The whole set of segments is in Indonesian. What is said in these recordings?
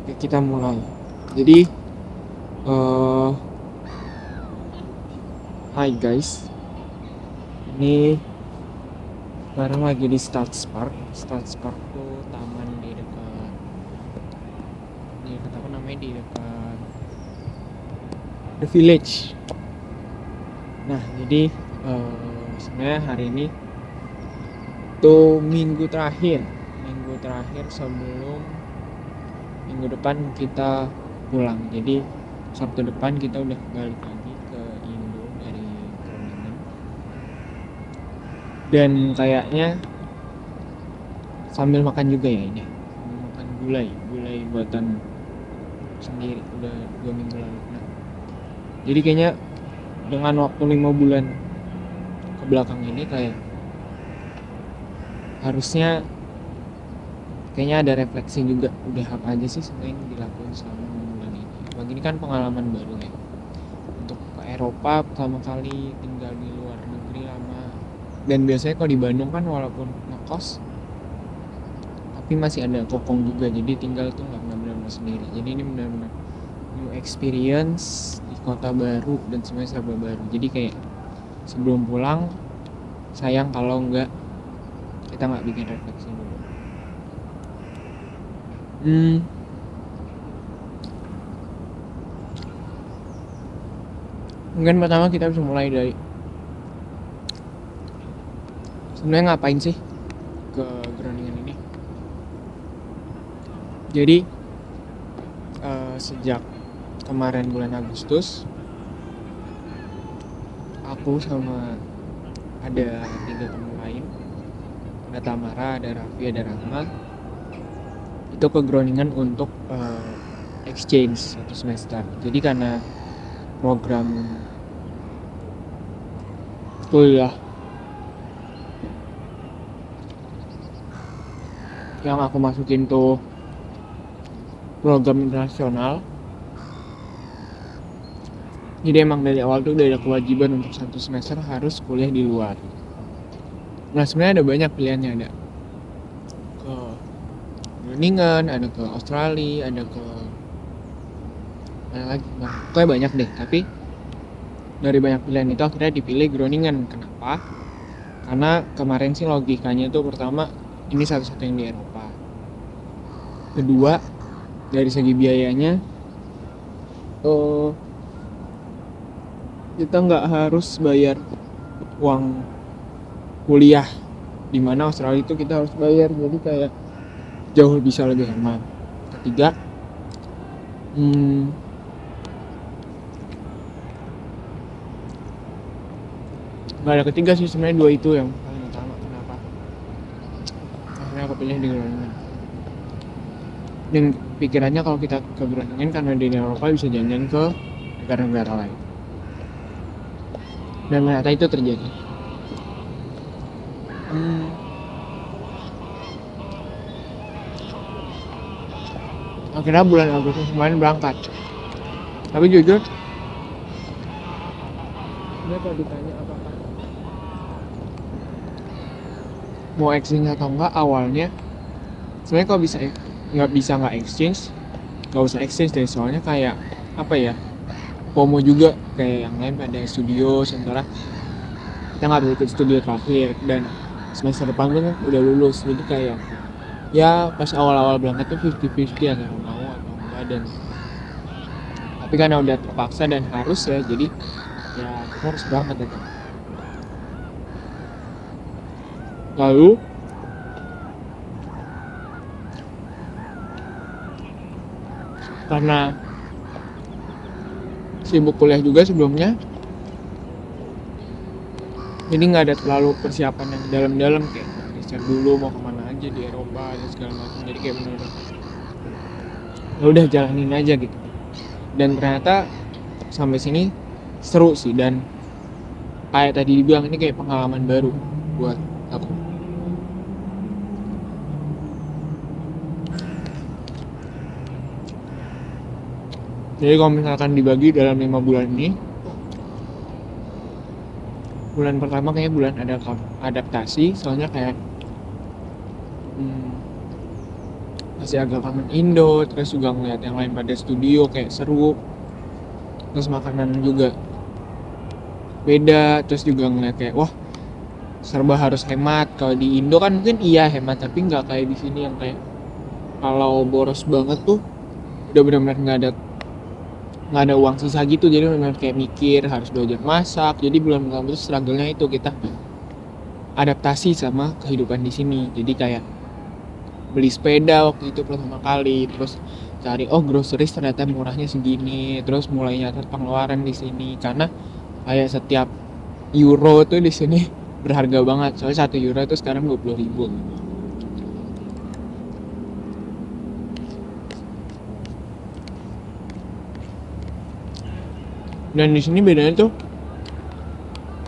Oke, kita mulai. Jadi, eh hi guys. Ini sekarang lagi di Stats Park. Stats Park tuh taman di dekat apa namanya, di dekat The Village. Nah, jadi sebenarnya hari ini tuh minggu terakhir sebelum minggu depan kita pulang. Jadi Sabtu depan kita udah balik lagi ke Indo dari Groningen. Dan kayaknya sambil makan juga ya ini, sambil makan gulai buatan sendiri udah 2 minggu lalu. Nah, jadi kayaknya dengan waktu 5 bulan ke belakang ini kayak harusnya kayaknya ada refleksi juga, udah apa aja sih sebenarnya yang dilakuin selama 6 bulan ini. Bagi ini kan pengalaman baru ya, untuk ke Eropa pertama kali, tinggal di luar negeri lama. Dan biasanya kalau di Bandung kan walaupun ngekos tapi masih ada kokong juga, jadi tinggal tuh nggak benar-benar sendiri. Jadi ini benar-benar new experience di kota baru dan semuanya serba baru. Jadi kayak sebelum pulang sayang kalau kita nggak bikin refleksi dulu. Mungkin pertama kita bisa mulai dari sebenarnya ngapain sih ke Groningen ini. Jadi sejak kemarin bulan Agustus aku sama ada 3 teman lain, ada Tamara, ada Raffi, ada Rahma, itu ke Groningen untuk exchange 1 semester. Jadi karena program kuliah yang aku masukin tuh program internasional, jadi emang dari awal tuh udah ada kewajiban untuk 1 semester harus kuliah di luar. Nah, sebenarnya ada banyak pilihannya, ada ke Groningen, ada ke Australia, ada ke mana lagi, nah pokoknya banyak deh. Tapi dari banyak pilihan itu akhirnya dipilih Groningen. Kenapa? Karena kemarin sih logikanya tuh pertama ini satu-satu yang di Eropa, kedua dari segi biayanya kita nggak harus bayar uang kuliah, dimana Australia itu kita harus bayar, jadi kayak jauh bisa lebih hemat. Ketiga, nggak ada ketiga sih sebenarnya, 2 itu yang paling utama kenapa akhirnya aku pilih di Groningen. Dan pikirannya kalau kita ke Groningen karena di Eropa bisa jalan-jalan ke negara-negara lain, dan ternyata itu terjadi. Akhirnya bulan Agustus kemarin berangkat. Tapi jujur, dia kalau ditanya apakah mau exchange atau enggak, awalnya sebenarnya kalau nggak exchange, nggak usah exchange deh. Soalnya kayak apa ya, FOMO juga, kayak yang lain pada studio, sementara kita nggak bisa ikut studio terakhir dan semester depan kan udah lulus. Jadi kayak ya pas awal-awal berangkat tuh 50-50 antara mau atau enggak. Dan tapi karena udah terpaksa dan harus ya, jadi ya kita harus berangkat ya. Lalu karena sibuk kuliah juga sebelumnya, jadi nggak ada terlalu persiapan yang dalam-dalam, kayak riset dulu mau kemana aja di Eropa dan segala macam. Jadi kayak bener-bener ya udah jalanin aja gitu. Dan ternyata sampai sini seru sih, dan kayak tadi dibilang ini kayak pengalaman baru buat aku. Jadi kalau misalkan dibagi dalam 5 bulan ini, bulan pertama kayaknya bulan ada adaptasi, soalnya kayak masih agak kangen Indo, terus juga ngeliat yang lain pada studio kayak seru, terus makanan juga beda, terus juga ngeliat kayak wah serba harus hemat. Kalau di Indo kan mungkin iya hemat, tapi nggak kayak di sini yang kayak kalau boros banget tuh udah benar-benar nggak ada uang sisa gitu, jadi benar-benar kayak mikir harus belajar masak. Jadi bulan pertama itu struggle-nya itu kita adaptasi sama kehidupan di sini. Jadi kayak beli sepeda waktu itu pertama kali, terus cari oh groceries ternyata murahnya segini, terus mulai nyatet pengeluaran di sini karena kayak setiap euro tuh di sini berharga banget. Soalnya 1 euro tuh sekarang 20.000. Dan di sini bedanya tuh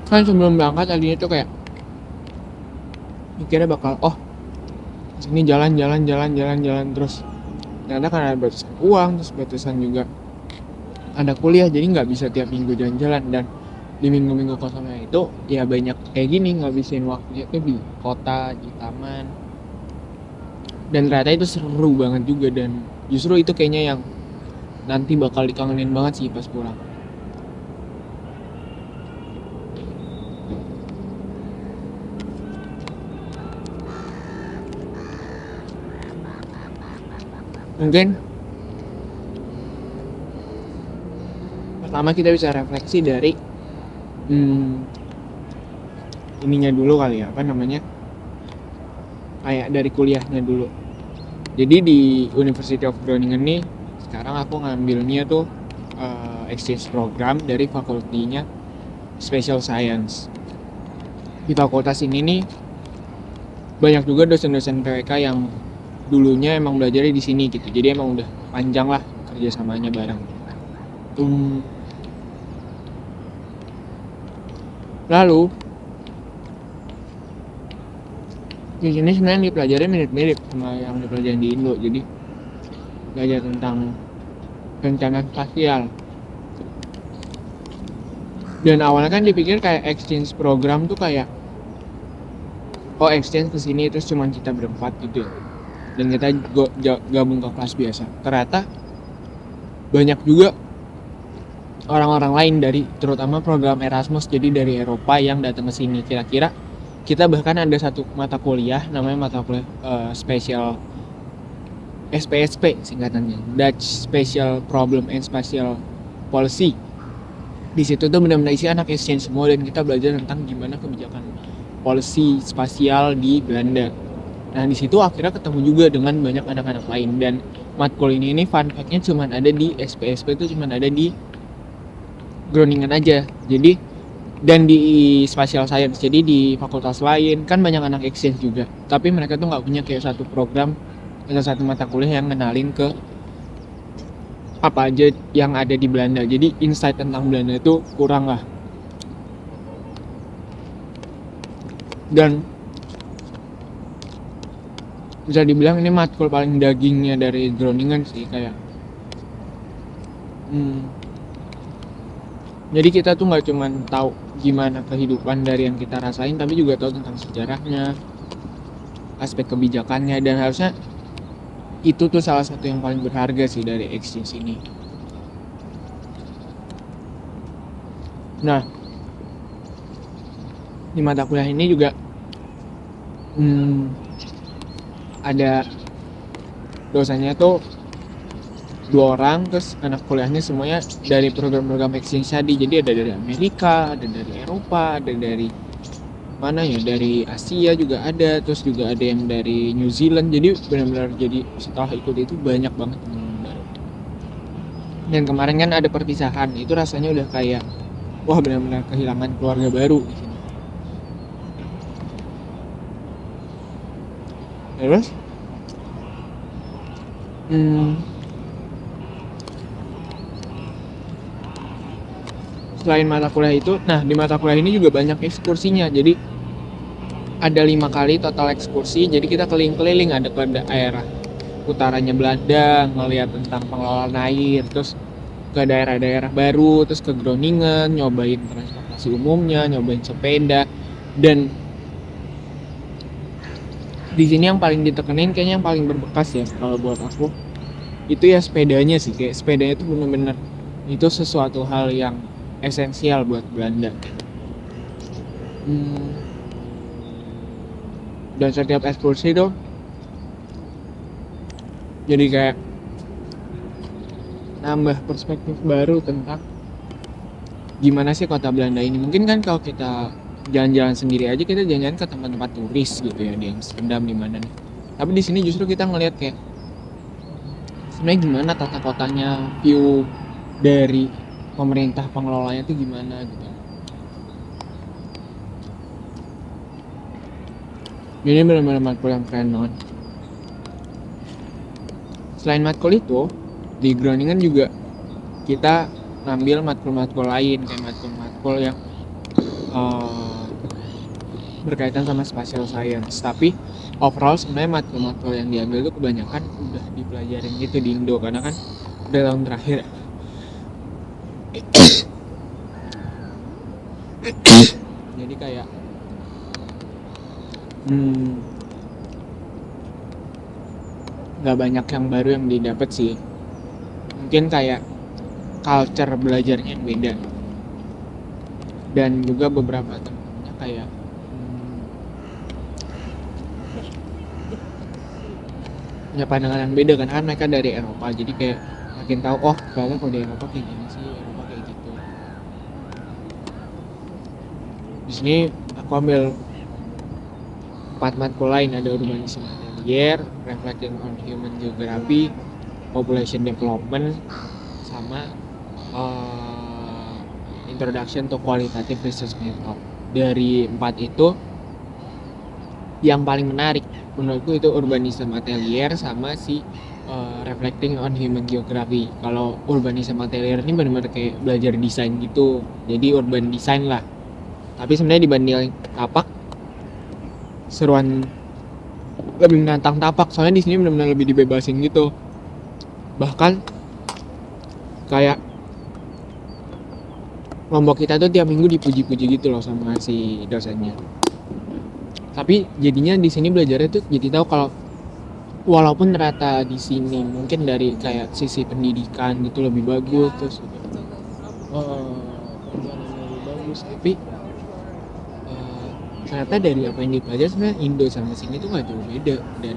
kan sebelum berangkat tadinya tuh kayak mikirnya bakal oh sini jalan terus ternyata kan ada batasan uang, terus batasan juga ada kuliah, jadi nggak bisa tiap minggu jalan-jalan. Dan di minggu-minggu kosongnya itu ya banyak kayak gini ngabisin waktunya tuh di kota, di taman, dan ternyata itu seru banget juga. Dan justru itu kayaknya yang nanti bakal dikangenin banget sih pas pulang. Mungkin pertama kita bisa refleksi dari ininya dulu kali ya, apa namanya, kayak dari kuliahnya dulu. Jadi di University of Groningen nih sekarang aku ngambilnya tuh exchange program dari fakultinya Special Science. Di fakultas ini nih banyak juga dosen-dosen PWK yang dulunya emang belajarnya di sini gitu. Jadi emang udah panjang lah kerjasamanya bareng. Lalu di sini sebenarnya dipelajari mirip-mirip sama yang dipelajari di Indo. Jadi belajar tentang rencana spasial. Dan awalnya kan dipikir kayak exchange program tuh kayak oh exchange ke sini terus cuma kita berempat gitu ya. Dan kita gabung ke kelas biasa. Ternyata banyak juga orang-orang lain dari terutama program Erasmus, jadi dari Eropa yang datang ke sini. Kira-kira kita bahkan ada satu mata kuliah namanya mata kuliah Special SPSP singkatannya, Dutch Special Problem and Spatial Policy. Di situ tuh benar-benar isi anak exchange semua, dan kita belajar tentang gimana kebijakan policy spasial di Belanda. Nah di situ akhirnya ketemu juga dengan banyak anak-anak lain. Dan matkul ini fun fact-nya cuma ada di SPSP, itu cuma ada di Groningen aja. Jadi dan di Spatial Science, jadi di fakultas lain kan banyak anak exchange juga, tapi mereka tuh nggak punya kayak satu program atau satu mata kuliah yang kenalin ke apa aja yang ada di Belanda. Jadi insight tentang Belanda itu kurang lah. Dan bisa dibilang ini matkul paling dagingnya dari Groningen sih kayak. Jadi kita tuh nggak cuma tahu gimana kehidupan dari yang kita rasain, tapi juga tahu tentang sejarahnya, aspek kebijakannya, dan harusnya itu tuh salah satu yang paling berharga sih dari exchange ini. Nah, di mata kuliah ini juga ada dosennya tuh 2 orang, terus anak kuliahnya semuanya dari program-program exchange tadi. Jadi ada dari Amerika, ada dari Eropa, ada dari mana ya, dari Asia juga ada, terus juga ada yang dari New Zealand. Jadi benar-benar jadi setelah ikut itu banyak banget teman-teman baru. Dan kemarin kan ada perpisahan, itu rasanya udah kayak wah benar-benar kehilangan keluarga baru di sini. Terus selain mata kuliah itu, nah di mata kuliah ini juga banyak ekskursinya. Jadi ada 5 kali total ekskursi. Jadi kita keliling-keliling, ada ke daerah utaranya Belanda, ngeliat tentang pengelolaan air, terus ke daerah-daerah baru, terus ke Groningen, nyobain transportasi umumnya, nyobain sepeda. Dan Di sini yang paling ditekenin kayaknya yang paling berbekas ya kalau buat aku itu ya sepedanya sih, kayak sepedanya itu bener-bener itu sesuatu hal yang esensial buat Belanda. Hmm, dan setiap ekskursi tuh jadi kayak nambah perspektif baru tentang gimana sih kota Belanda ini. Mungkin kan kalau kita jalan-jalan sendiri aja, kita jalan-jalan ke tempat-tempat turis gitu ya di Amsterdam di mana nih, tapi di sini justru kita ngelihat kayak sebenarnya gimana tata kotanya, view dari pemerintah pengelolanya tuh gimana gitu. Ini benar-benar matkul yang keren banget. Selain matkul itu, di Groningen juga kita ngambil matkul-matkul lain kayak matkul-matkul yang uh, berkaitan sama spatial science. Tapi overall sebenarnya matkul-matkul yang diambil itu kebanyakan udah dipelajarin gitu di Indo karena kan udah tahun terakhir. Jadi kayak nggak banyak yang baru yang didapat sih. Mungkin kayak culture belajarnya yang beda dan juga beberapa temennya kayak punya pandangan yang beda kan mereka dari Eropa, jadi kayak makin tahu oh ternyata kalau di Eropa kayak gini sih, Eropa kayak gitu. Di sini aku ambil 4 matkul lain, ada urbanism atelier, reflecting on human geography, population development, sama introduction to qualitative research method. Dari 4 itu yang paling menarik menurutku itu urbanism atelier sama si reflecting on human geography. Kalau urbanism atelier ini benar-benar kayak belajar desain gitu, jadi urban design lah. Tapi sebenarnya dibanding tapak, seruan lebih menantang tapak, soalnya di sini benar-benar lebih dibebasin gitu. Bahkan kayak kelompok kita tuh tiap minggu dipuji-puji gitu loh sama si dosennya. Tapi jadinya di sini belajarnya tuh jadi tahu kalau walaupun ternyata di sini mungkin dari kayak sisi pendidikan gitu lebih bagus, terus perjalanannya lebih bagus, tapi ternyata dari apa yang dipelajari sebenarnya Indo sama sini tuh nggak jauh beda. Dan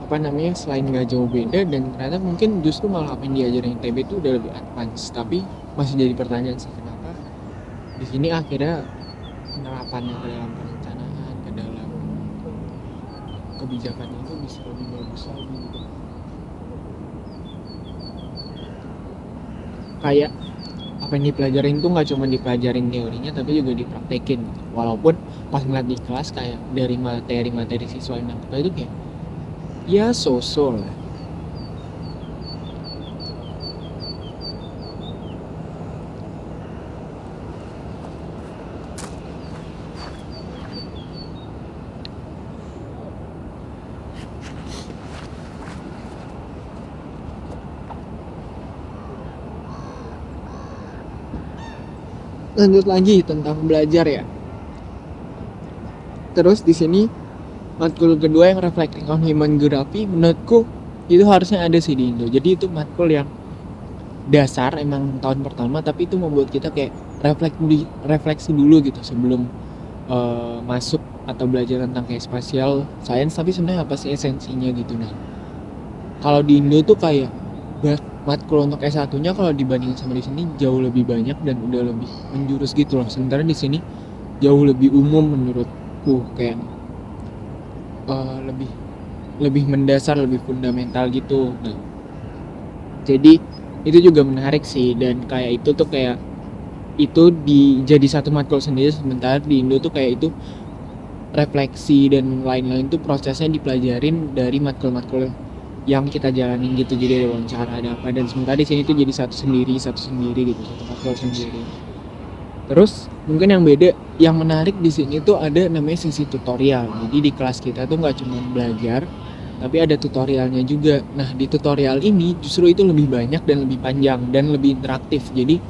apa namanya, selain nggak jauh beda dan ternyata mungkin justru malah apa yang diajarin ITB itu udah lebih advance. Tapi masih jadi pertanyaan sih kenapa di sini akhirnya penerapannya ke dalam perencanaan, ke dalam kebijakannya itu bisa lebih bagus lagi gitu. Kayak apa yang dipelajarin tuh nggak cuma dipelajarin teorinya tapi juga dipraktekin gitu. Walaupun pas ngeliat di kelas kayak dari materi-materi siswa yang dapat itu kayak ya so-so lah. Lanjut lagi tentang belajar ya. Terus di sini matkul kedua yang reflecting on human geography menurutku itu harusnya ada sih di Indo. Jadi itu matkul yang dasar emang tahun pertama, tapi itu membuat kita kayak refleksi dulu gitu sebelum masuk atau belajar tentang kayak spatial science, tapi sebenarnya apa sih esensinya gitu. Nah kalau di Indo tuh kayak matkul untuk S1-nya kalau dibandingin sama di sini jauh lebih banyak dan udah lebih menjurus gitu loh. Sementara di sini jauh lebih umum menurutku, kayak lebih lebih mendasar, lebih fundamental gitu. Nah, jadi itu juga menarik sih, dan kayak itu tuh kayak itu jadi satu matkul sendiri. Sementara di Indo tuh kayak itu refleksi dan lain-lain tuh prosesnya dipelajarin dari matkul-matkul yang kita jalanin gitu. Jadi ada wawancara, ada apa, dan sementara di sini tuh jadi satu sendiri gitu, satu matkul sendiri. Terus mungkin yang beda, yang menarik di sini tuh ada namanya sisi tutorial. Jadi di kelas kita tuh nggak cuma belajar, tapi ada tutorialnya juga. Nah di tutorial ini justru itu lebih banyak dan lebih panjang dan lebih interaktif. Jadi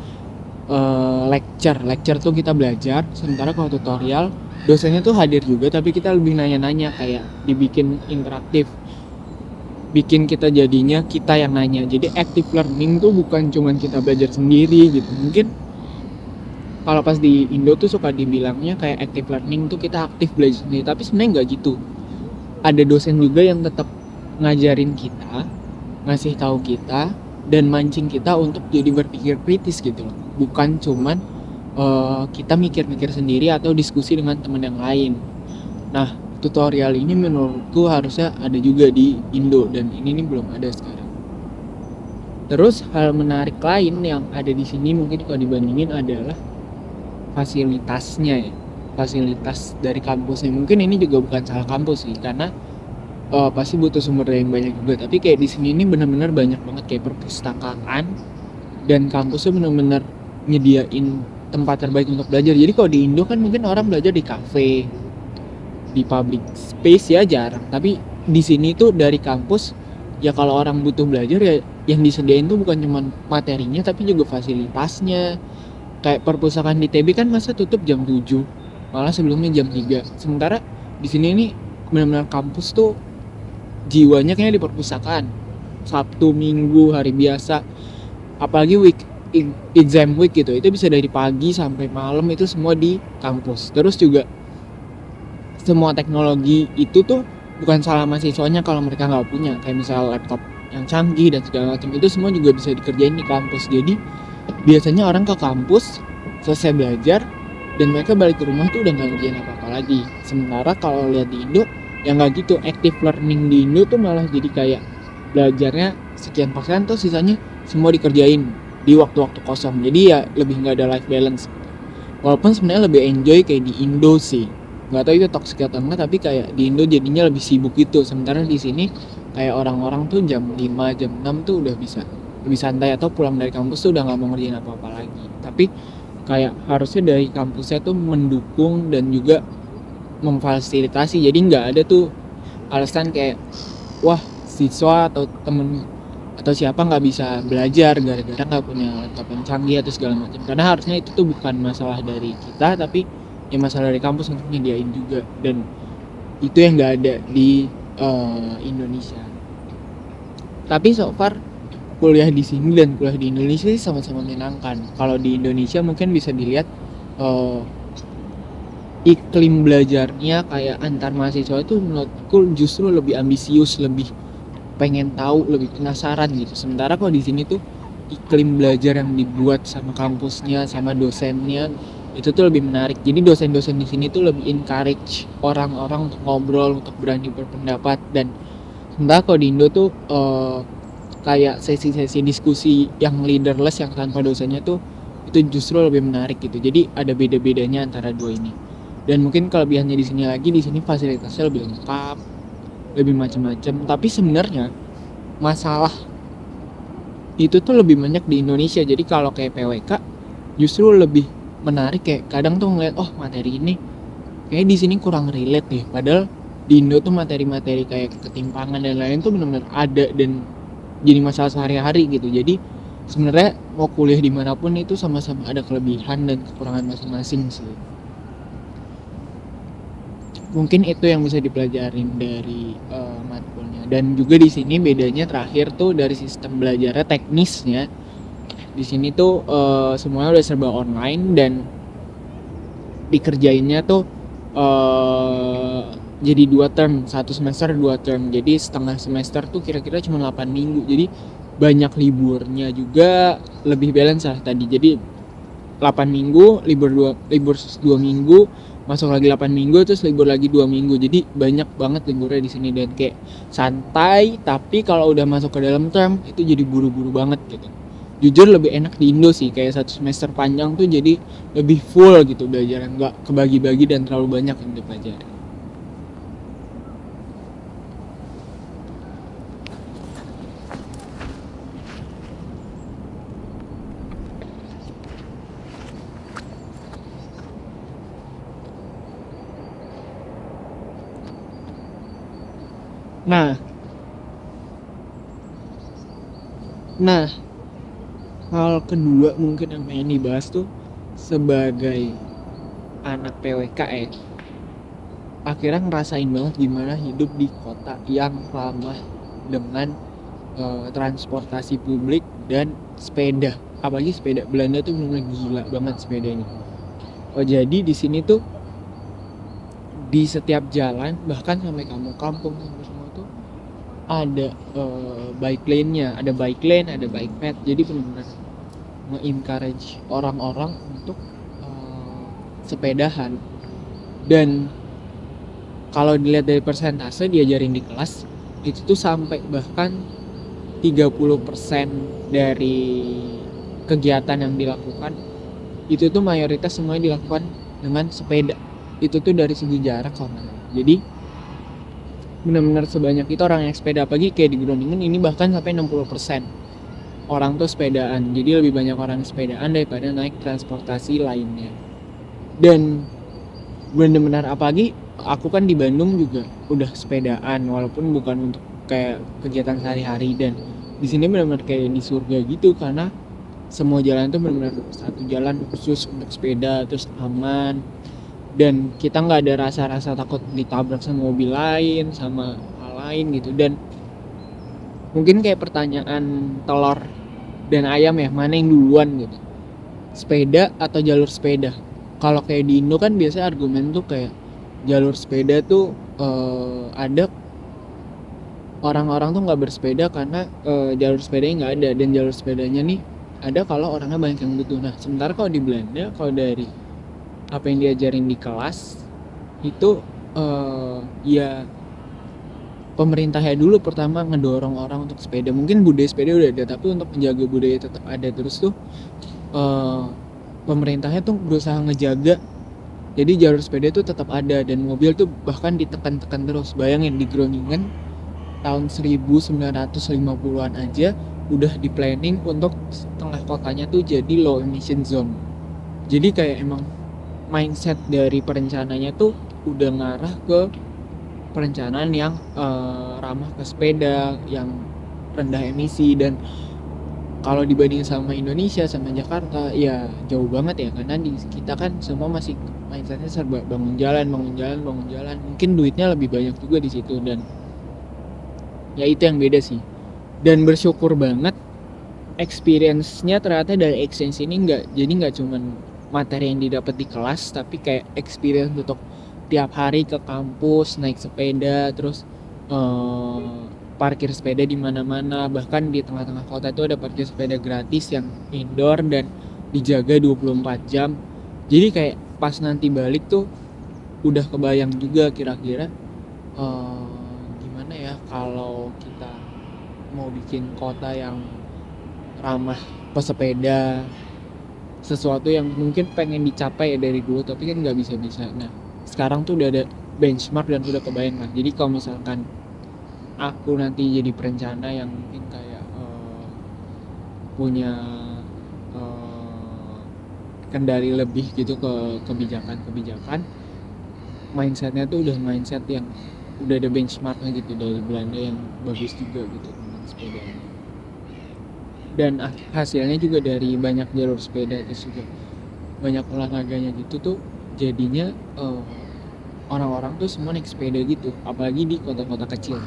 lecture tuh kita belajar, sementara kalau tutorial dosennya tuh hadir juga, tapi kita lebih nanya-nanya, kayak dibikin interaktif, bikin kita jadinya kita yang nanya. Jadi active learning tuh bukan cuman kita belajar sendiri gitu. Mungkin kalau pas di Indo tuh suka dibilangnya kayak active learning tuh kita aktif belajar sendiri, tapi sebenarnya nggak gitu. Ada dosen juga yang tetap ngajarin kita, ngasih tahu kita, dan mancing kita untuk jadi berpikir kritis gitu loh. Bukan cuman kita mikir-mikir sendiri atau diskusi dengan teman yang lain. Nah, tutorial ini menurutku harusnya ada juga di Indo, dan ini nih belum ada sekarang. Terus hal menarik lain yang ada di sini mungkin kalau dibandingin adalah fasilitasnya ya. Fasilitas dari kampusnya. Mungkin ini juga bukan salah kampus sih, karena pasti butuh sumber daya yang banyak juga. Tapi kayak di sini ini benar-benar banyak banget kayak perpustakaan, dan kampusnya benar-benar nyediain tempat terbaik untuk belajar. Jadi kalau di Indo kan mungkin orang belajar di cafe, di public space ya jarang. Tapi di sini tuh dari kampus ya, kalau orang butuh belajar ya yang disediain tuh bukan cuma materinya tapi juga fasilitasnya. Kayak perpustakaan di TB kan masa tutup jam 7, malah sebelumnya jam 3. Sementara di sini nih benar-benar kampus tuh jiwanya kayaknya di perpustakaan. Sabtu, Minggu, hari biasa, apalagi exam week gitu, itu bisa dari pagi sampai malam itu semua di kampus. Terus juga semua teknologi itu tuh bukan salah mahasiswanya kalau mereka nggak punya, kayak misal laptop yang canggih dan segala macam, itu semua juga bisa dikerjain di kampus. Jadi biasanya orang ke kampus selesai belajar dan mereka balik ke rumah tuh udah nggak ngerjain apa-apa lagi. Sementara kalau lihat di Indo ya nggak gitu. Active learning di Indo tuh malah jadi kayak belajarnya sekian persen tuh sisanya semua dikerjain di waktu-waktu kosong. Jadi ya lebih nggak ada life balance. Walaupun sebenarnya lebih enjoy kayak di Indo sih. Nggak tahu itu toxic atau enggak, tapi kayak di Indo jadinya lebih sibuk gitu. Sementara di sini kayak orang-orang tuh jam 5, jam 6 tuh udah bisa lebih santai, atau pulang dari kampus tuh udah nggak mau ngerjain apa-apa lagi. Tapi kayak harusnya dari kampusnya tuh mendukung dan juga memfasilitasi. Jadi nggak ada tuh alasan kayak wah siswa atau temen atau siapa nggak bisa belajar gara-gara nggak punya laptop yang canggih atau segala macam. Karena harusnya itu tuh bukan masalah dari kita, tapi ya masalah dari kampus untuk nyediain juga. Dan itu yang nggak ada di Indonesia. Tapi so far kuliah di sini dan kuliah di Indonesia sih sama-sama menyenangkan. Kalau di Indonesia mungkin bisa dilihat iklim belajarnya kayak antar mahasiswa itu menurutku justru lebih ambisius, lebih pengen tahu, lebih penasaran gitu. Sementara kalau di sini tuh iklim belajar yang dibuat sama kampusnya, sama dosennya itu tuh lebih menarik. Jadi dosen-dosen di sini tuh lebih encourage orang-orang untuk ngobrol, untuk berani berpendapat. Dan sementara kalau di Indo tuh kayak sesi-sesi diskusi yang leaderless yang tanpa dosennya tuh itu justru lebih menarik gitu. Jadi ada beda-bedanya antara dua ini. Dan mungkin kelebihannya di sini lagi, di sini fasilitasnya lebih lengkap, lebih macam-macam. Tapi sebenarnya masalah itu tuh lebih banyak di Indonesia. Jadi kalau kayak PWK justru lebih menarik, kayak kadang tuh ngeliat oh materi ini kayak di sini kurang relate nih. Padahal di Indo tuh materi-materi kayak ketimpangan dan lain-lain tuh benar-benar ada dan jadi masalah sehari-hari gitu. Jadi sebenarnya mau kuliah dimanapun itu sama-sama ada kelebihan dan kekurangan masing-masing sih. Mungkin itu yang bisa dipelajarin dari matkulnya. Dan juga di sini bedanya terakhir tuh dari sistem belajarnya teknisnya. Di sini tuh semuanya udah serba online dan dikerjainnya tuh jadi 2 term, 1 semester 2 term. Jadi setengah semester tuh kira-kira cuma 8 minggu. Jadi banyak liburnya juga, lebih balance lah tadi. Jadi 8 minggu, libur 2 minggu, masuk lagi 8 minggu, terus libur lagi 2 minggu. Jadi banyak banget liburnya di sini dan kayak santai, tapi kalau udah masuk ke dalam term itu jadi buru-buru banget gitu. Jujur lebih enak di Indo sih, kayak 1 semester panjang tuh jadi lebih full gitu belajar, nggak kebagi-bagi dan terlalu banyak yang dipelajari. Nah, nah hal kedua mungkin yang pengen dibahas tuh sebagai anak PWK ya. akhirnya ngerasain banget gimana hidup di kota yang ramah dengan transportasi publik dan sepeda. Apalagi sepeda Belanda tuh benar-benar gila banget sepedanya. Jadi di sini tuh di setiap jalan, bahkan sampai kamu kampung sampai semua tuh ada bike lane-nya, ada bike lane, ada bike path. Jadi benar-benar nge-encourage orang-orang untuk sepedahan. Dan kalau dilihat dari persentase diajarin di kelas, itu tuh sampai bahkan 30% dari kegiatan yang dilakukan itu tuh mayoritas semuanya dilakukan dengan sepeda. Itu tuh dari segi jarak kalau nggak salah. Jadi benar-benar sebanyak itu orang yang sepeda. Pagi kayak di Groningen ini bahkan sampai 60% orang tuh sepedaan. Jadi lebih banyak orang sepedaan daripada naik transportasi lainnya. Dan benar-benar apalagi aku kan di Bandung juga udah sepedaan walaupun bukan untuk kayak kegiatan sehari-hari, dan di sini benar-benar kayak di surga gitu karena semua jalan tuh benar-benar satu jalan khusus untuk sepeda, terus aman, dan kita nggak ada rasa-rasa takut ditabrak sama mobil lain, sama hal lain gitu. Dan mungkin kayak pertanyaan telur dan ayam ya, mana yang duluan gitu, sepeda atau jalur sepeda? Kalau kayak di Indo kan biasanya argumen tuh kayak jalur sepeda tuh ada orang-orang tuh nggak bersepeda karena jalur sepedanya nggak ada, dan jalur sepedanya nih ada kalau orangnya banyak yang butuh. Nah sementara kalau di Belanda, kalau dari apa yang diajarin di kelas itu ya pemerintahnya dulu pertama ngedorong orang untuk sepeda. Mungkin budaya sepeda udah ada, tapi untuk menjaga budaya tetap ada terus tuh pemerintahnya tuh berusaha ngejaga jadi jalur sepeda tuh tetap ada, dan mobil tuh bahkan ditekan-tekan terus. Bayangin di Groningen tahun 1950-an aja udah di planning untuk tengah kotanya tuh jadi low emission zone. Jadi kayak emang mindset dari perencananya tuh udah ngarah ke perencanaan yang ramah ke sepeda, yang rendah emisi. Dan kalau dibanding sama Indonesia, sama Jakarta, ya jauh banget ya, karena di kita kan semua masih mindsetnya serba bangun jalan. Mungkin duitnya lebih banyak juga di situ, dan ya itu yang beda sih. Dan bersyukur banget experience-nya ternyata dari exchange ini nggak cuman materi yang didapat di kelas, tapi kayak experience untuk tiap hari ke kampus naik sepeda, terus parkir sepeda di mana-mana. Bahkan di tengah-tengah kota itu ada parkir sepeda gratis yang indoor dan dijaga 24 jam. Jadi kayak pas nanti balik tuh udah kebayang juga kira-kira gimana ya kalau kita mau bikin kota yang ramah pesepeda, sesuatu yang mungkin pengen dicapai ya dari dulu tapi kan nggak bisa-bisa. Nah sekarang tuh udah ada benchmark dan udah kebayang lah. Jadi kalau misalkan aku nanti jadi perencana yang mungkin kayak punya kendali lebih gitu ke kebijakan, mindsetnya tuh udah mindset yang udah ada benchmarknya gitu dari Belanda yang bagus juga gitu tentang sepeda. Dan hasilnya juga dari banyak jalur sepeda, terus juga banyak olahraganya gitu tuh jadinya orang-orang tuh semua naik sepeda gitu, apalagi di kota-kota kecil.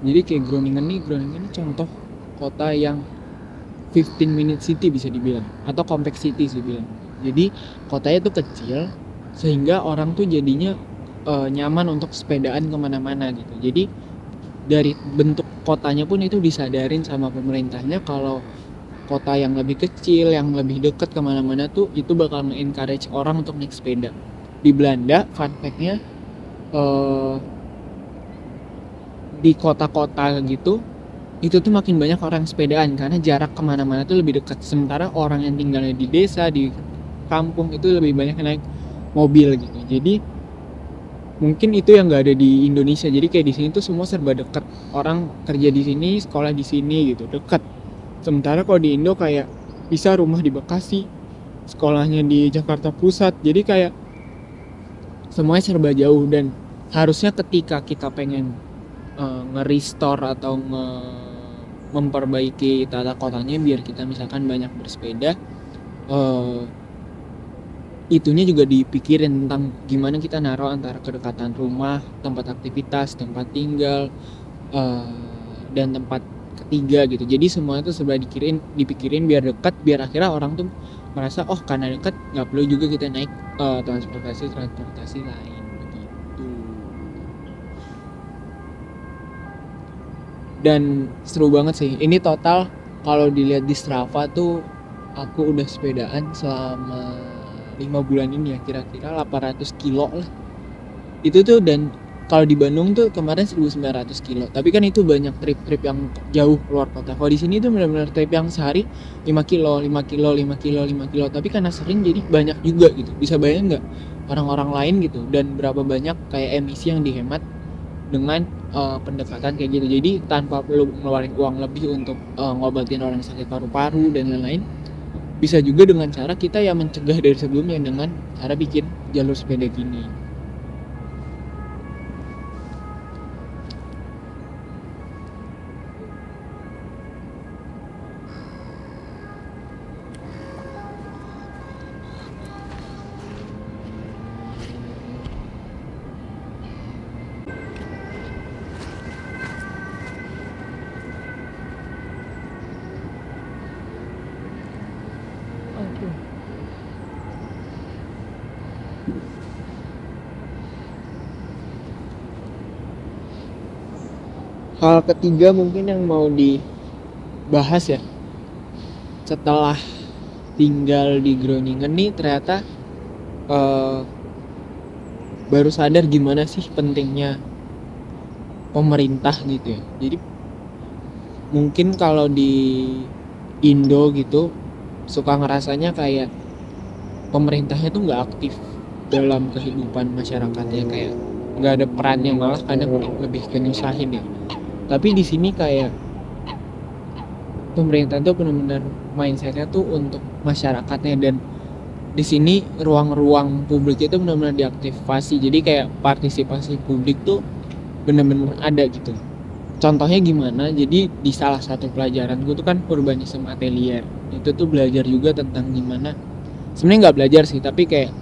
Jadi kayak Groningen nih contoh kota yang 15 minute city bisa dibilang, atau compact city sih bilang. Jadi kotanya tuh kecil sehingga orang tuh jadinya nyaman untuk sepedaan kemana-mana gitu. Jadi dari bentuk kotanya pun itu disadarin sama pemerintahnya kalau kota yang lebih kecil, yang lebih dekat kemana-mana tuh itu bakal nge-encourage orang untuk naik sepeda. Di Belanda, fun fact-nya di kota-kota gitu itu tuh makin banyak orang sepedaan karena jarak kemana-mana tuh lebih dekat. Sementara orang yang tinggalnya di desa, di kampung itu lebih banyak naik mobil gitu. Jadi mungkin itu yang nggak ada di Indonesia. Jadi kayak di sini tuh semua serba dekat. Orang kerja di sini, sekolah di sini gitu, dekat. Sementara kalau di Indo kayak bisa rumah di Bekasi, sekolahnya di Jakarta Pusat. Jadi kayak semuanya serba jauh, dan harusnya ketika kita pengen nge-restore atau memperbaiki tata kotanya biar kita misalkan banyak bersepeda, itunya juga dipikirin tentang gimana kita naruh antara kedekatan rumah, tempat aktivitas, tempat tinggal, eh, dan tempat ketiga gitu. Jadi semua itu serba dipikirin biar dekat, biar akhirnya orang tuh merasa oh karena dekat nggak perlu juga kita naik transportasi lain begitu. Dan seru banget sih. Ini total kalau dilihat di Strava tuh aku udah sepedaan selama 5 bulan ini ya, kira-kira 800 kilo lah. Itu tuh, dan kalau di Bandung tuh kemarin 1900 kilo. Tapi kan itu banyak trip-trip yang jauh keluar kota. Kalau di sini tuh benar-benar trip yang sehari 5 kilo, 5 kilo, 5 kilo, 5 kilo. Tapi karena sering jadi banyak juga gitu. Bisa bayangin nggak orang-orang lain gitu, dan berapa banyak kayak emisi yang dihemat dengan pendekatan kayak gitu. Jadi tanpa perlu ngeluarin uang lebih untuk ngobatin orang sakit paru-paru dan lain-lain, bisa juga dengan cara kita yang mencegah dari sebelumnya dengan cara bikin jalur sepeda gini. Hal ketiga mungkin yang mau dibahas ya, setelah tinggal di Groningen nih ternyata eh, baru sadar gimana sih pentingnya pemerintah gitu ya. Jadi mungkin kalau di Indo gitu suka ngerasanya kayak pemerintahnya tuh nggak aktif dalam kehidupan masyarakatnya, kayak nggak ada perannya, malah kadang lebih ke nyusahin ya. Tapi di sini kayak pemerintah tuh benar-benar mindsetnya tuh untuk masyarakatnya, dan di sini ruang-ruang publik itu benar-benar diaktifasi. Jadi kayak partisipasi publik tuh benar-benar ada gitu. Contohnya gimana? Jadi di salah satu pelajaran gue tuh kan urbanisme atelier. Itu tuh belajar juga tentang gimana. Sebenarnya nggak belajar sih, tapi kayak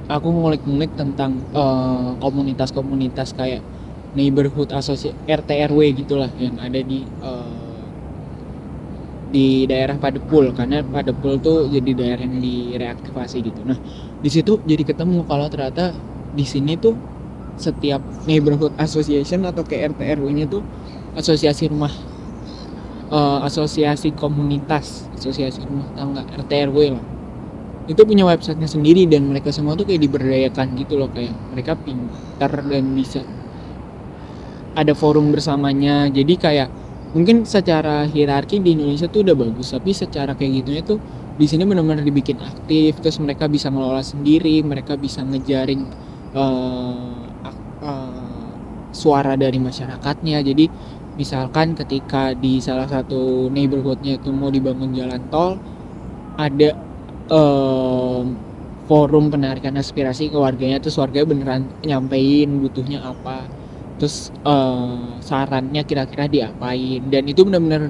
aku ngulik-ngulik tentang komunitas-komunitas kayak neighborhood association RT RW gitulah yang ada di daerah Padepul, karena Padepul tuh jadi daerah yang direaktivasi gitu. Nah, di situ jadi ketemu kalau ternyata di sini tuh setiap neighborhood association atau kayak RT RW-nya tuh asosiasi rumah, asosiasi komunitas, asosiasi rumah tangga RT RW lah. Itu punya websitenya sendiri, dan mereka semua tuh kayak diberdayakan gitu loh, kayak mereka pintar dan bisa ada forum bersamanya. Jadi kayak mungkin secara hierarki di Indonesia tuh udah bagus, tapi secara kayak gitunya tuh di sini benar-benar dibikin aktif. Terus mereka bisa ngelola sendiri, mereka bisa ngejaring uh, suara dari masyarakatnya. Jadi misalkan ketika di salah satu neighborhoodnya itu mau dibangun jalan tol, ada forum penarikan aspirasi ke warganya, terus warganya beneran nyampein butuhnya apa, terus sarannya kira-kira diapain, dan itu benar-benar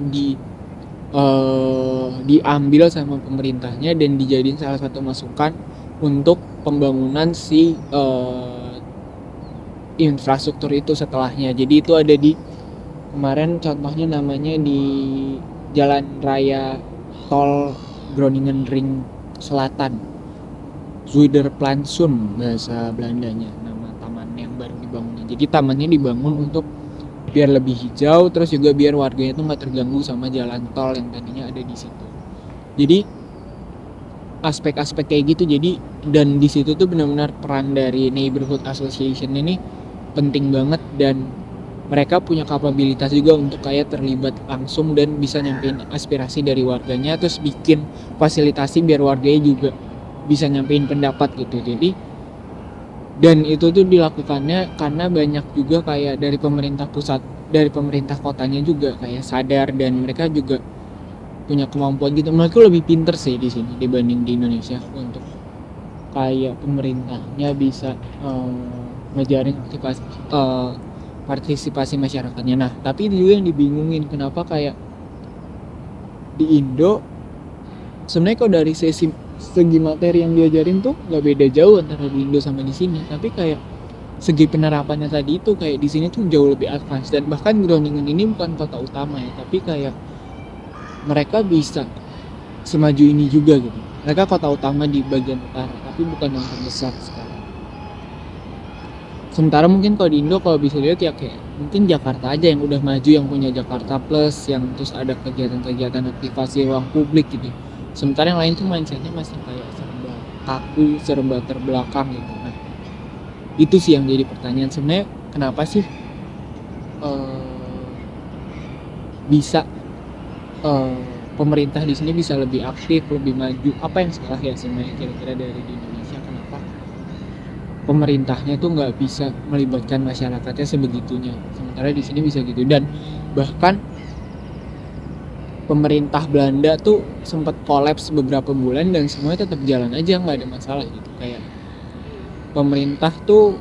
diambil sama pemerintahnya dan dijadiin salah satu masukan untuk pembangunan si infrastruktur itu setelahnya. Jadi itu ada di kemarin contohnya namanya di jalan raya tol Groningen Ring Selatan, Zuiderplansun bahasa Belandanya, nama taman yang baru dibangun. Jadi tamannya dibangun untuk biar lebih hijau, terus juga biar warganya tuh nggak terganggu sama jalan tol yang tadinya ada di situ. Jadi aspek-aspek kayak gitu. Jadi dan di situ tuh benar-benar peran dari neighborhood association ini penting banget, dan mereka punya kapabilitas juga untuk kayak terlibat langsung dan bisa nyampein aspirasi dari warganya, terus bikin fasilitasi biar warganya juga bisa nyampein pendapat gitu. Jadi dan itu tuh dilakukannya karena banyak juga kayak dari pemerintah pusat, dari pemerintah kotanya juga kayak sadar, dan mereka juga punya kemampuan gitu. Mereka lebih pinter sih di sini dibanding di Indonesia untuk kayak pemerintahnya bisa ngejaring partisipasi masyarakatnya. Nah, tapi itu juga yang dibingungin, kenapa kayak di Indo sebenarnya kalau dari sisi segi materi yang diajarin tuh nggak beda jauh antara di Indo sama di sini, tapi kayak segi penerapannya tadi itu kayak di sini tuh jauh lebih advance. Dan bahkan Groningen ini bukan kota utama ya, tapi kayak mereka bisa semaju ini juga gitu. Mereka kota utama di bagian utara, tapi bukan yang terbesar sekarang. Sementara mungkin kalau di Indo kalau bisa lihat ya kayak mungkin Jakarta aja yang udah maju, yang punya Jakarta Plus, yang terus ada kegiatan-kegiatan aktivasi ruang publik gitu. Sementara yang lain tuh mindsetnya masih kayak serba kaku, serba terbelakang gitu. Nah, itu sih yang jadi pertanyaan sebenarnya, kenapa sih eh, bisa eh, pemerintah di sini bisa lebih aktif, lebih maju? Apa yang salah ya sebenarnya kira-kira dari di Indonesia? Kenapa pemerintahnya tuh nggak bisa melibatkan masyarakatnya sebegitunya, sementara di sini bisa gitu? Dan bahkan pemerintah Belanda tuh sempat kolaps beberapa bulan dan semuanya tetap jalan aja, nggak ada masalah gitu. Kayak pemerintah tuh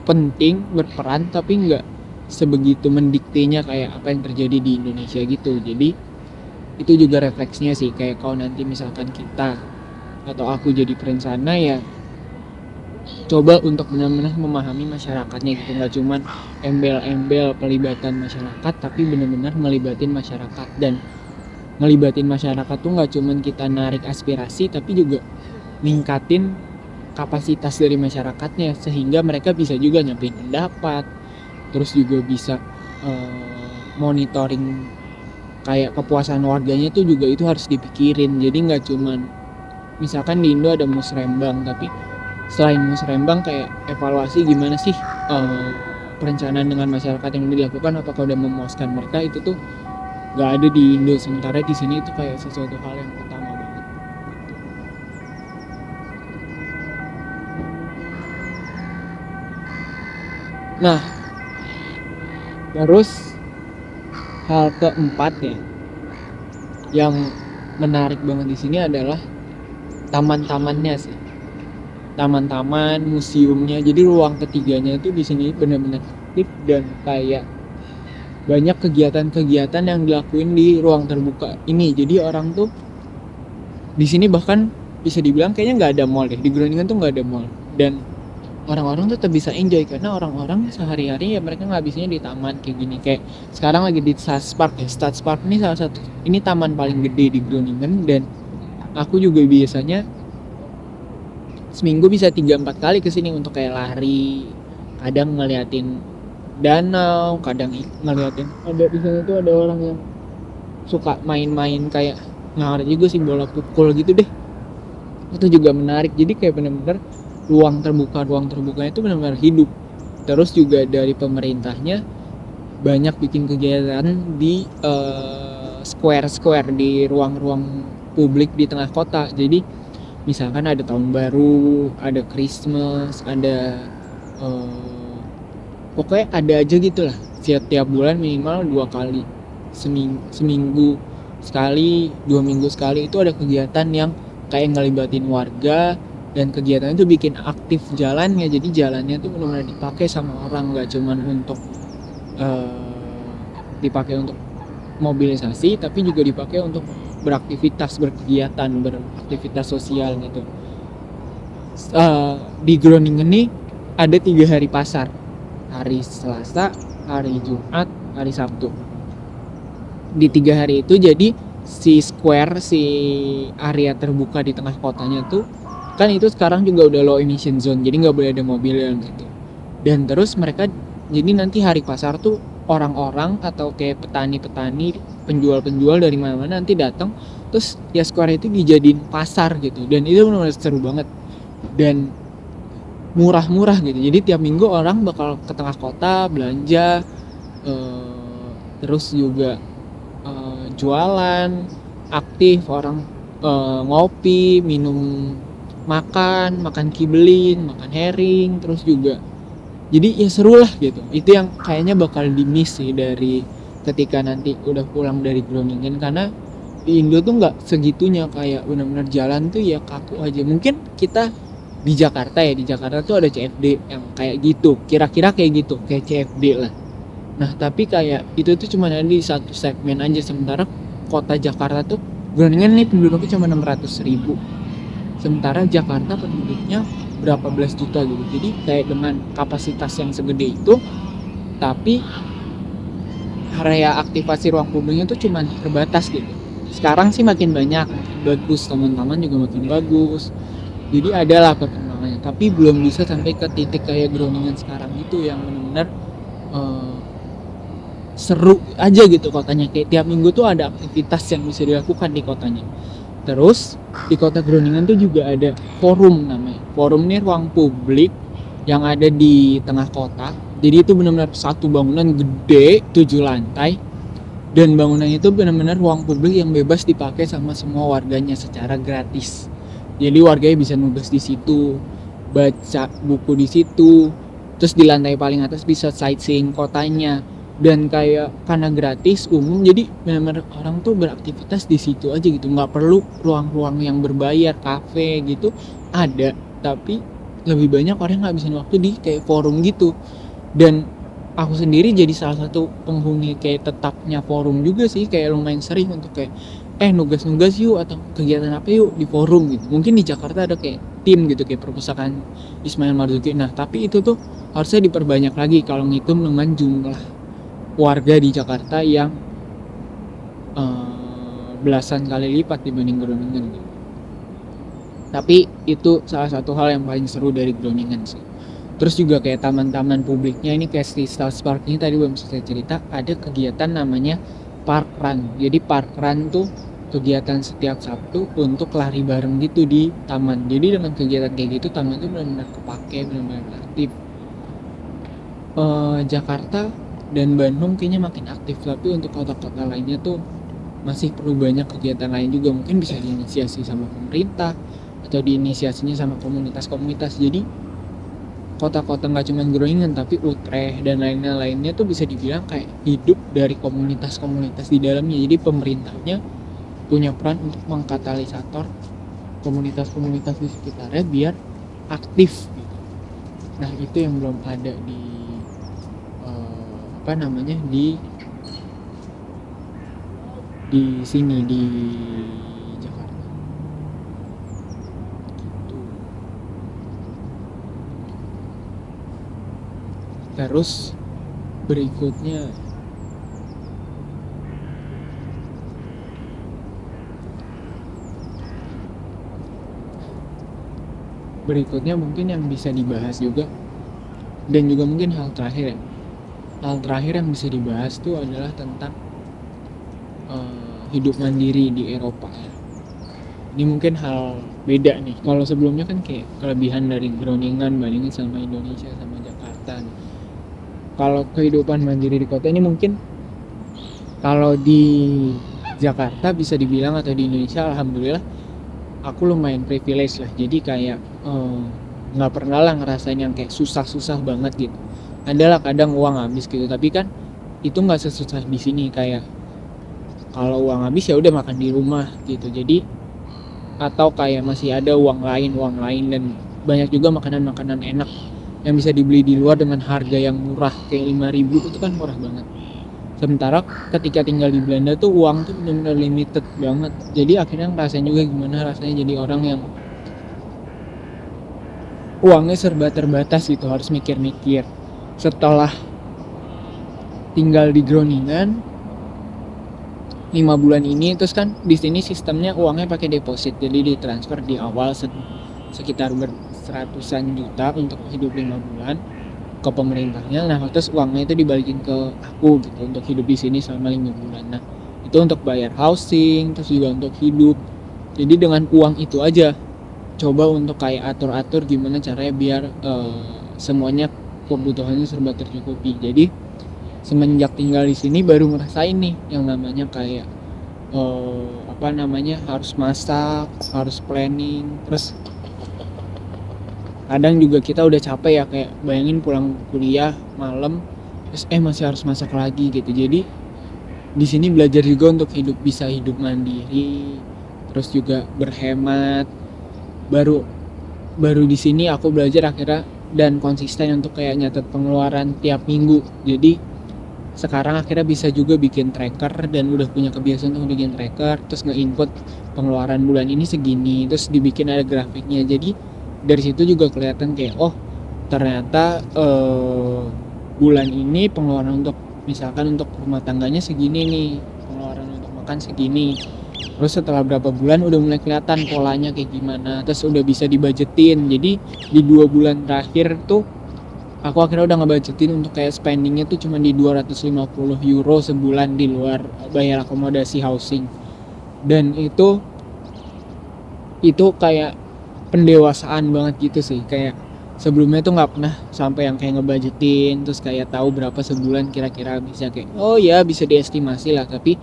penting berperan tapi nggak sebegitu mendiktenya kayak apa yang terjadi di Indonesia gitu. Jadi itu juga refleksinya sih, kayak kalau nanti misalkan kita atau aku jadi perencana ya coba untuk benar-benar memahami masyarakatnya gitu, nggak cuman embel-embel pelibatan masyarakat tapi benar-benar melibatin masyarakat. Dan ngelibatin masyarakat tuh nggak cuman kita narik aspirasi tapi juga ningkatin kapasitas dari masyarakatnya sehingga mereka bisa juga nyampein pendapat, terus juga bisa monitoring kayak kepuasan warganya tuh juga itu harus dipikirin. Jadi nggak cuman misalkan di Indo ada musrembang, tapi selain musrembang kayak evaluasi gimana sih perencanaan dengan masyarakat yang dilakukan, apakah udah memuaskan mereka, itu tuh nggak ada di Indo. Sementara di sini itu kayak sesuatu hal yang utama banget. Nah, terus hal keempat ya yang menarik banget di sini adalah taman-tamannya sih. Taman-taman, museumnya. Jadi ruang ketiganya itu di sini benar-benar aktif dan kayak banyak kegiatan-kegiatan yang dilakuin di ruang terbuka ini. Jadi orang tuh di sini bahkan bisa dibilang kayaknya nggak ada mall deh. Di Groningen tuh nggak ada mall. Dan orang-orang tetap bisa enjoy karena orang-orang sehari-hari ya mereka ngabisinnya di taman kayak gini. Kayak sekarang lagi di Stadspark ya. Stadspark ini salah satu, ini taman paling gede di Groningen. Dan aku juga biasanya seminggu bisa 3-4 kali kesini untuk kayak lari, kadang ngeliatin danau, kadang ngeliatin ada di sana tuh ada orang yang suka main-main kayak nggak juga sih, bola pukul gitu deh. Itu juga menarik. Jadi kayak benar-benar ruang terbukanya itu benar-benar hidup. Terus juga dari pemerintahnya banyak bikin kegiatan di square-square, di ruang-ruang publik di tengah kota. Jadi misalkan ada tahun baru, ada Christmas, ada pokoknya ada aja gitu lah. Setiap bulan minimal 2 kali, seminggu sekali, 2 minggu sekali itu ada kegiatan yang kayak ngelibatin warga. Dan kegiatan itu bikin aktif jalannya, jadi jalannya tuh benar-benar dipakai sama orang, nggak cuman untuk dipakai untuk mobilisasi tapi juga dipakai untuk beraktivitas, berkegiatan, beraktivitas sosial gitu. Di Groningen nih ada 3 hari pasar, hari Selasa, hari Jumat, hari Sabtu. Di 3 hari itu jadi si square, si area terbuka di tengah kotanya tuh kan itu sekarang juga udah low emission zone, jadi nggak boleh ada mobil yang gitu. Dan terus mereka jadi nanti hari pasar tuh orang-orang atau kayak petani-petani, penjual-penjual dari mana-mana nanti datang, terus ya square itu dijadiin pasar gitu. Dan itu benar-benar seru banget dan murah-murah gitu. Jadi tiap minggu orang bakal ke tengah kota belanja, terus juga jualan, aktif orang, ngopi, minum, makan kibelin, makan herring, terus juga jadi ya seru lah gitu. Itu yang kayaknya bakal di-miss sih dari ketika nanti udah pulang dari Groningen, karena di Indo tuh nggak segitunya, kayak benar-benar jalan tuh ya kaku aja. Mungkin kita di Jakarta ya, di Jakarta tuh ada CFD yang kayak gitu, kira-kira kayak gitu, kayak CFD lah. Nah tapi kayak itu tuh cuma ada di satu segmen aja, sementara kota Jakarta tuh Groningen nih penduduknya cuma 600.000. sementara Jakarta penduduknya berapa belas juta gitu. Jadi kayak dengan kapasitas yang segede itu, tapi area aktivasi ruang publiknya tuh cuman terbatas gitu. Sekarang sih makin banyak, makin bagus, teman-teman juga makin bagus. Jadi adalah perkembangannya, tapi belum bisa sampai ke titik kayak Groningen sekarang gitu yang benar-benar eh, seru aja gitu kotanya. Kayak tiap minggu tuh ada aktivitas yang bisa dilakukan di kotanya. Terus di kota Groningen tuh juga ada forum namanya. Forum ini ruang publik yang ada di tengah kota. Jadi itu benar-benar satu bangunan gede 7 lantai, dan bangunan itu benar-benar ruang publik yang bebas dipakai sama semua warganya secara gratis. Jadi warganya bisa nugas di situ, baca buku di situ, terus di lantai paling atas bisa sightseeing kotanya, dan kayak karena gratis umum, jadi benar-benar orang tuh beraktivitas di situ aja gitu, nggak perlu ruang-ruang yang berbayar, kafe gitu ada, tapi lebih banyak orang ngabisin waktu di kayak forum gitu. Dan aku sendiri jadi salah satu penghuni kayak tetapnya forum juga sih, kayak lumayan sering untuk kayak nugas-nugas yuk atau kegiatan apa yuk di forum gitu. Mungkin di Jakarta ada kayak tim gitu kayak perpustakaan Ismail Marzuki. Nah tapi itu tuh harusnya diperbanyak lagi kalau ngitung dengan jumlah warga di Jakarta yang belasan kali lipat dibanding Groningen gitu. Tapi itu salah satu hal yang paling seru dari Groningen sih. Terus juga kayak taman-taman publiknya ini kayak di Stars Park ini tadi belum saya cerita, ada kegiatan namanya Park Run. Jadi Park Run tuh kegiatan setiap Sabtu untuk lari bareng gitu di taman. Jadi dengan kegiatan kayak gitu taman tuh benar-benar kepake, benar-benar aktif. Jakarta dan Bandung kayaknya makin aktif, tapi untuk kota-kota lainnya tuh masih perlu banyak kegiatan lain juga. Mungkin bisa diinisiasi sama pemerintah atau diinisiasinya sama komunitas-komunitas. Jadi kota-kota nggak cuma Groningen tapi Utrecht dan lainnya tuh bisa dibilang kayak hidup dari komunitas-komunitas di dalamnya. Jadi pemerintahnya punya peran untuk mengkatalisator komunitas-komunitas di sekitarnya biar aktif gitu. Nah itu yang belum ada di di sini di Jakarta. Terus berikutnya mungkin yang bisa dibahas juga, dan juga mungkin hal terakhir yang bisa dibahas tuh adalah tentang hidup mandiri di Eropa. Ini mungkin hal beda nih. Kalau sebelumnya kan kayak kelebihan dari Groningen bandingin sama Indonesia sama Jakarta. Kalau kehidupan mandiri di kota ini mungkin kalau di Jakarta bisa dibilang atau di Indonesia alhamdulillah aku lumayan privilege lah. Jadi kayak nggak pernah lah ngerasain yang kayak susah-susah banget gitu. Adalah kadang uang habis gitu, tapi kan itu nggak sesusah di sini. Kayak kalau uang habis ya udah makan di rumah gitu. Jadi atau kayak masih ada uang lain dan banyak juga makanan-makanan enak yang bisa dibeli di luar dengan harga yang murah kayak 5.000 itu kan murah banget. Sementara ketika tinggal di Belanda tuh uang tuh benar-benar limited banget. Jadi akhirnya ngerasain juga gimana rasanya jadi orang yang uangnya serba terbatas gitu, harus mikir-mikir. Setelah tinggal di Groningen 5 bulan ini, terus kan di sini sistemnya uangnya pakai deposit, jadi ditransfer di awal sekitar seratusan juta untuk hidup 5 bulan ke pemerintahnya. Nah terus uangnya itu dibalikin ke aku gitu untuk hidup di sini selama 5 bulan. Nah itu untuk bayar housing, terus juga untuk hidup. Jadi dengan uang itu aja coba untuk kayak atur-atur gimana caranya biar semuanya kebutuhannya serba tercukupi. Jadi semenjak tinggal di sini baru ngerasain nih yang namanya kayak harus masak, harus planning. Terus kadang juga kita udah capek ya, kayak bayangin pulang kuliah malam terus masih harus masak lagi gitu. Jadi di sini belajar juga untuk bisa hidup mandiri, terus juga berhemat. Baru di sini aku belajar akhirnya dan konsisten untuk kayak nyatet pengeluaran tiap minggu. Jadi sekarang akhirnya bisa juga bikin tracker dan udah punya kebiasaan untuk bikin tracker, terus nge-input pengeluaran bulan ini segini, terus dibikin ada grafiknya. Jadi dari situ juga kelihatan kayak oh ternyata bulan ini pengeluaran untuk misalkan untuk rumah tangganya segini nih, pengeluaran untuk makan segini. Terus setelah berapa bulan udah mulai kelihatan polanya kayak gimana, terus udah bisa dibajetin. Jadi di 2 bulan terakhir tuh aku akhirnya udah ngebudgetin untuk kayak spendingnya tuh cuma di 250 euro sebulan di luar bayar akomodasi housing. Dan itu kayak pendewasaan banget gitu sih, kayak sebelumnya tuh nggak pernah sampai yang kayak ngebudgetin terus kayak tahu berapa sebulan kira-kira bisa kayak oh ya bisa diestimasi lah, tapi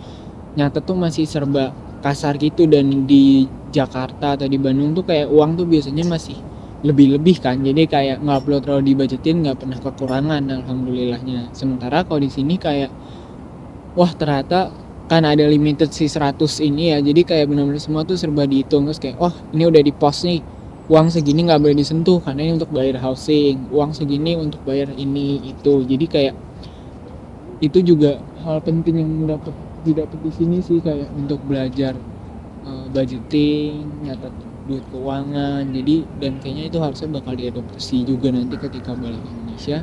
nyata tuh masih serba kasar gitu. Dan di Jakarta atau di Bandung tuh kayak uang tuh biasanya masih lebih-lebih kan, jadi kayak nggak perlu terlalu dibajetin, nggak pernah kekurangan alhamdulillahnya. Sementara kalau di sini kayak wah ternyata kan ada limited si 100 ini ya, jadi kayak benar-benar semua tuh serba dihitung, terus kayak oh ini udah di pos nih, uang segini nggak boleh disentuh karena ini untuk bayar housing, uang segini untuk bayar ini itu. Jadi kayak itu juga hal penting yang didapat di sini sih, kayak untuk belajar budgeting, nyatet duit keuangan. Jadi dan kayaknya itu harusnya bakal diadopsi juga nanti ketika balik ke Indonesia,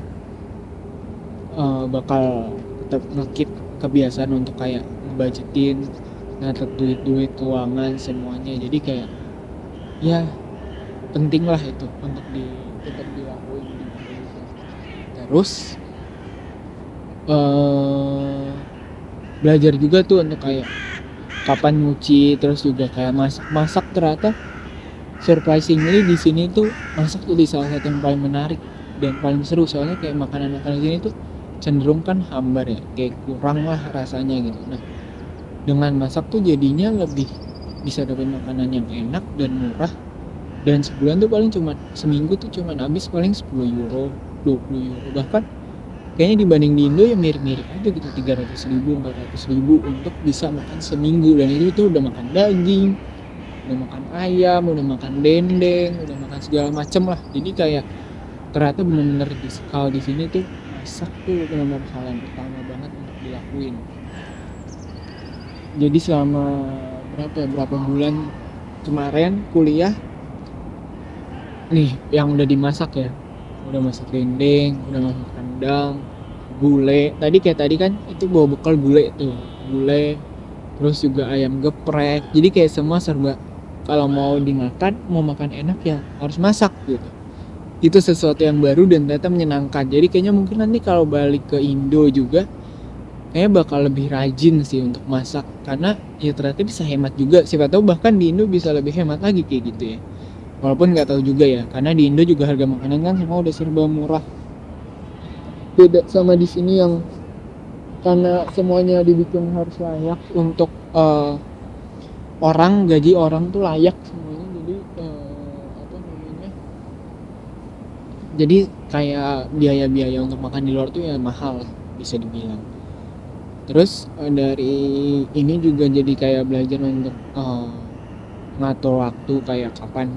bakal tetap ngekip kebiasaan untuk kayak budgetin, nyatet duit keuangan semuanya. Jadi kayak ya penting lah itu untuk tetap dilakuin di Indonesia. Terus belajar juga tuh untuk kayak kapan nyuci, terus juga kayak masak ternyata surprisingly di sini tuh masak jadi salah satu yang paling menarik dan paling seru. Soalnya kayak makanan-makanan di sini tuh cenderung kan hambar ya, kayak kurang lah rasanya gitu. Nah dengan masak tuh jadinya lebih bisa dapat makanan yang enak dan murah, dan sebulan tuh paling cuma seminggu tuh cuma habis paling 10 euro 20 euro, bahkan kayaknya dibanding di Indo ya mirip-mirip aja gitu, 300.000 400.000 untuk bisa makan seminggu. Dan itu udah makan daging, udah makan ayam, udah makan dendeng, udah makan segala macem lah. Jadi kayak ternyata bener-bener kalau di sini tuh masak tuh bener-bener hal yang pertama banget untuk dilakuin. Jadi selama berapa bulan kemarin kuliah nih yang udah dimasak ya, udah masak dendeng, udah masak rendang, gulai. Tadi kan itu bawa bekal gulai tuh, gulai, terus juga ayam geprek. Jadi kayak semua serba kalau mau dimakan, mau makan enak ya harus masak gitu. Itu sesuatu yang baru dan ternyata menyenangkan. Jadi kayaknya mungkin nanti kalau balik ke Indo juga kayaknya bakal lebih rajin sih untuk masak, karena ya ternyata bisa hemat juga. Siapa tahu bahkan di Indo bisa lebih hemat lagi kayak gitu ya. Walaupun nggak tahu juga ya, karena di Indo juga harga makanan kan semua udah serba murah. Beda sama di sini yang karena semuanya dibikin harus layak untuk gaji orang tuh layak semuanya. Jadi apa namanya? Jadi kayak biaya-biaya untuk makan di luar tuh ya mahal bisa dibilang. Terus dari ini juga jadi kayak belajar untuk ngatur waktu, kayak kapan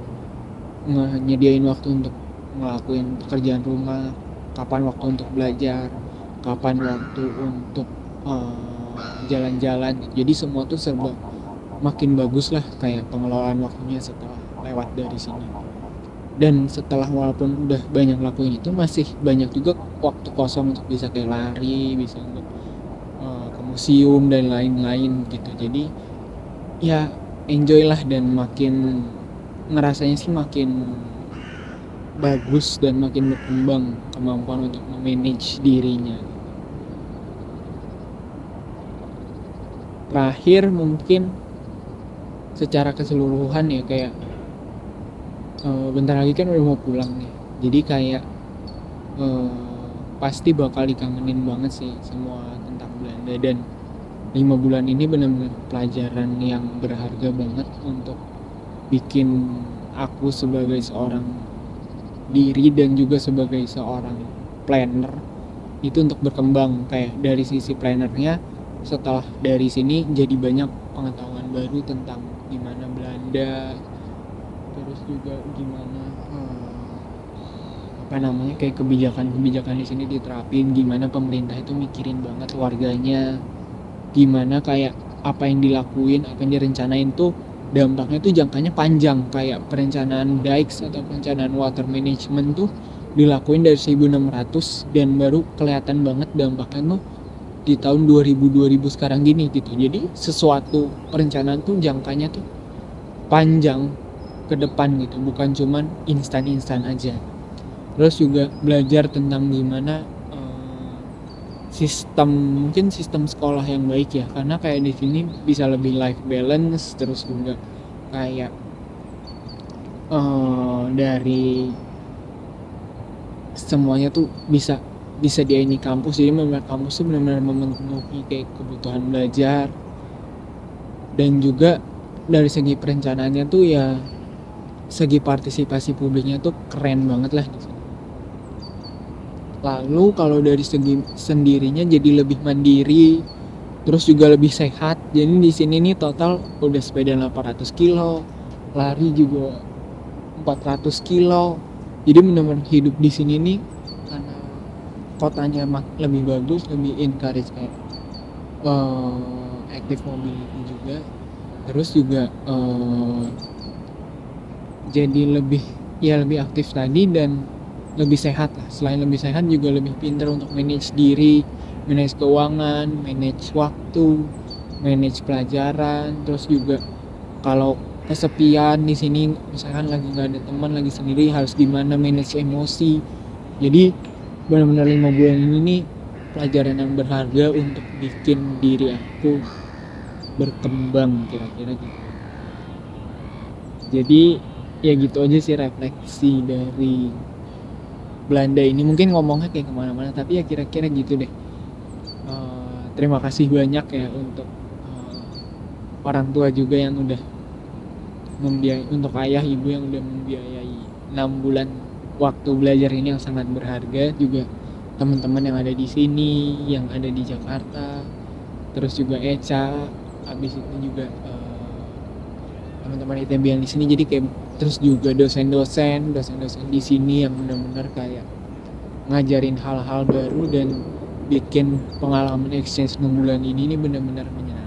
nyediain waktu untuk ngelakuin pekerjaan rumah, kapan waktu untuk belajar, kapan waktu untuk jalan-jalan. Jadi semua tuh serba makin bagus lah kayak pengelolaan waktunya setelah lewat dari sini. Dan setelah walaupun udah banyak lakuin itu, masih banyak juga waktu kosong untuk bisa kayak lari, bisa untuk ke museum dan lain-lain gitu. Jadi ya enjoy lah, dan makin ngerasanya sih makin bagus dan makin berkembang kemampuan untuk memanage dirinya. Terakhir mungkin secara keseluruhan ya kayak bentar lagi kan udah mau pulang nih, jadi kayak pasti bakal dikangenin banget sih semua tentang Belanda. Dan 5 bulan ini benar-benar pelajaran yang berharga banget untuk bikin aku sebagai seorang diri dan juga sebagai seorang planner itu untuk berkembang. Kayak dari sisi plannernya, setelah dari sini jadi banyak pengetahuan baru tentang gimana Belanda, terus juga gimana apa namanya, kayak kebijakan-kebijakan di sini diterapin, gimana pemerintah itu mikirin banget warganya, gimana kayak apa yang dilakuin, apa yang direncanain tuh dampaknya tuh jangkanya panjang, kayak perencanaan dikes atau perencanaan water management tuh dilakuin dari 1600 dan baru kelihatan banget dampaknya tuh di tahun 2000 sekarang gini gitu. Jadi sesuatu perencanaan tuh jangkanya tuh panjang ke depan gitu, bukan cuman instan-instan aja. Terus juga belajar tentang gimana sistem, mungkin sistem sekolah yang baik ya, karena kayak di sini bisa lebih life balance. Terus juga kayak dari semuanya tuh bisa bisa di ini kampus, jadi benar kampus tuh benar-benar memenuhi kayak kebutuhan belajar. Dan juga dari segi perencanaannya tuh ya, segi partisipasi publiknya tuh keren banget lah di sini. Lalu kalau dari segi sendirinya jadi lebih mandiri, terus juga lebih sehat. Jadi di sini nih total udah sepeda 800 kilo, lari juga 400 kilo. Jadi benar-benar hidup di sini nih karena kotanya lebih bagus, lebih encourage kayak active mobility juga. Terus juga jadi lebih aktif tadi dan lebih sehat lah. Selain lebih sehat juga lebih pintar untuk manage diri, manage keuangan, manage waktu, manage pelajaran. Terus juga kalau kesepian di sini, misalkan lagi nggak ada teman, lagi sendiri, harus gimana manage emosi. Jadi benar-benar 5 bulan ini nih pelajaran yang berharga untuk bikin diri aku berkembang, kira-kira gitu. Jadi ya gitu aja sih refleksi dari Belanda ini. Mungkin ngomongnya kayak kemana-mana, tapi ya kira-kira gitu deh. Terima kasih banyak ya untuk orang tua juga yang udah membiayai, untuk ayah ibu yang udah membiayai 6 bulan waktu belajar ini yang sangat berharga. Juga teman-teman yang ada di sini, yang ada di Jakarta, terus juga Eca, habis itu juga teman-teman ITB yang di sini. Jadi kayak terus juga dosen-dosen di sini yang benar-benar kayak ngajarin hal-hal baru dan bikin pengalaman exchange 6 bulan ini benar-benar menyenangkan.